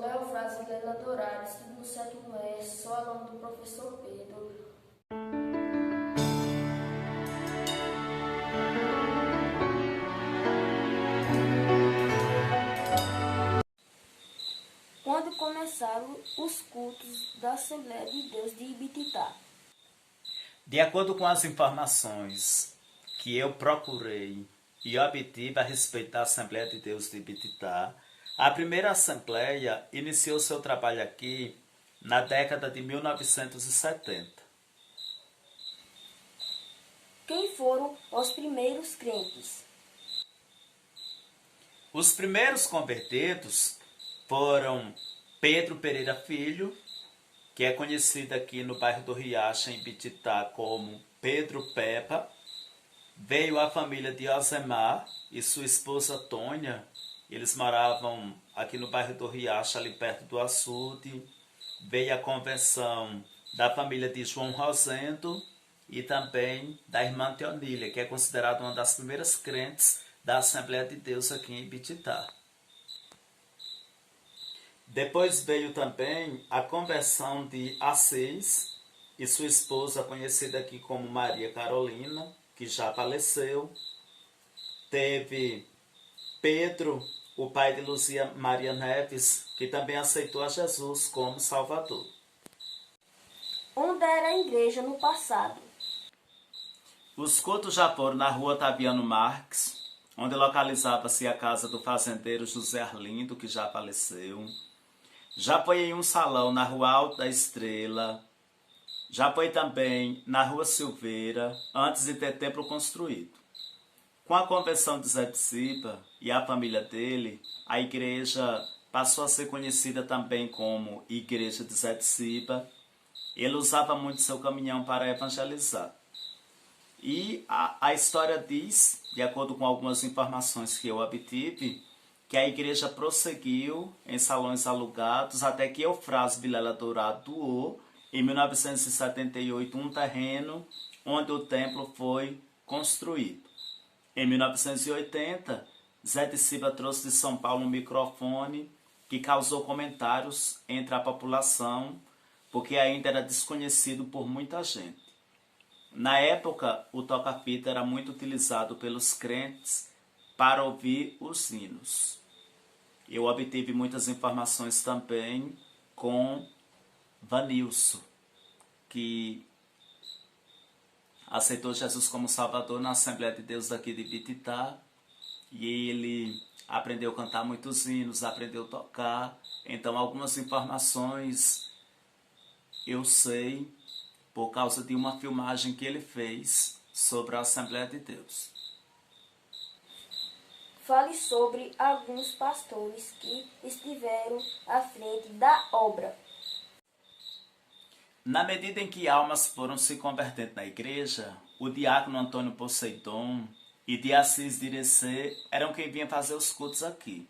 Leofrasi Vilela Dourado, estudo no 7º S, sou aluno do professor Pedro. Quando começaram os cultos da Assembleia de Deus de Ibititá? De acordo com as informações que eu procurei e obtive a respeito da Assembleia de Deus de Ibititá, a primeira Assembleia iniciou seu trabalho aqui na década de 1970. Quem foram os primeiros crentes? Os primeiros convertidos foram Pedro Pereira Filho, que é conhecido aqui no bairro do Riacho, em Ibititá, como Pedro Pepa. Veio a família de Osemar e sua esposa Tônia. Eles moravam aqui no bairro do Riacho, ali perto do açude. Veio a conversão da família de João Rosendo e também da irmã Teonília, que é considerada uma das primeiras crentes da Assembleia de Deus aqui em Ibititá. Depois veio também a conversão de Assis e sua esposa, conhecida aqui como Maria Carolina, que já faleceu. Teve Pedro, o pai de Luzia Maria Neves, que também aceitou a Jesus como Salvador. Onde era a igreja no passado? Os cultos já foram na rua Taviano Marques, onde localizava-se a casa do fazendeiro José Arlindo, que já faleceu. Já foi em um salão na Rua Alto da Estrela. Já foi também na Rua Silveira, antes de ter templo construído. Com a conversão de Zé de Ciba e a família dele, a igreja passou a ser conhecida também como Igreja de Zé de Ciba. Ele usava muito seu caminhão para evangelizar. E a história diz, de acordo com algumas informações que eu obtive, que a igreja prosseguiu em salões alugados até que Eufrásio Vilela Dourado doou, em 1978, um terreno onde o templo foi construído. Em 1980, Zé de Ciba trouxe de São Paulo um microfone que causou comentários entre a população, porque ainda era desconhecido por muita gente. Na época, o toca-fita era muito utilizado pelos crentes para ouvir os hinos. Eu obtive muitas informações também com Vanilson, que aceitou Jesus como Salvador na Assembleia de Deus daqui de Ibititá, e ele aprendeu a cantar muitos hinos, aprendeu a tocar. Então, algumas informações eu sei por causa de uma filmagem que ele fez sobre a Assembleia de Deus. Fale sobre alguns pastores que estiveram à frente da obra. Na medida em que almas foram se convertendo na igreja, o diácono Antônio Poseidon e de Assis de Irecê eram quem vinham fazer os cultos aqui.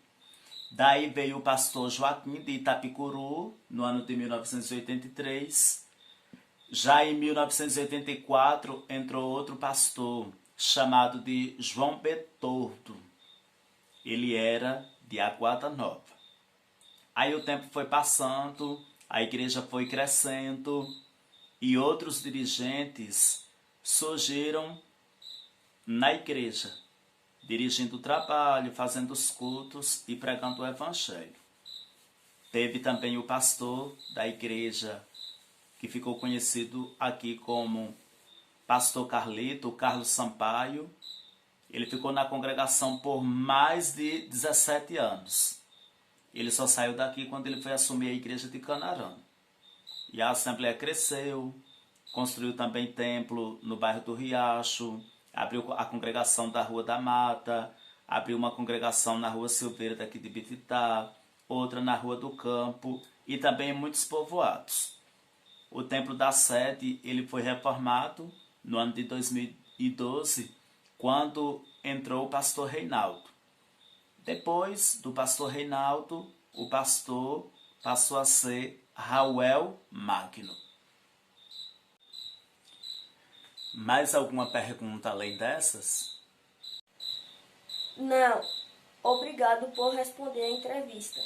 Daí veio o pastor Joaquim de Itapicuru, no ano de 1983. Já em 1984 entrou outro pastor, chamado de João Betordo. Ele era de Aguada Nova. Aí o tempo foi passando, a igreja foi crescendo e outros dirigentes surgiram na igreja, dirigindo o trabalho, fazendo os cultos e pregando o evangelho. Teve também o pastor da igreja, que ficou conhecido aqui como Pastor Carlito, Carlos Sampaio. Ele ficou na congregação por mais de 17 anos. Ele só saiu daqui quando ele foi assumir a igreja de Canarã. E a Assembleia cresceu, construiu também templo no bairro do Riacho, abriu a congregação da Rua da Mata, abriu uma congregação na Rua Silveira daqui de Ibititá, outra na Rua do Campo e também em muitos povoados. O templo da sede ele foi reformado no ano de 2012, quando entrou o pastor Reinaldo. Depois do pastor Reinaldo, o pastor passou a ser Rauel Magno. Mais alguma pergunta além dessas? Não. Obrigado por responder a entrevista.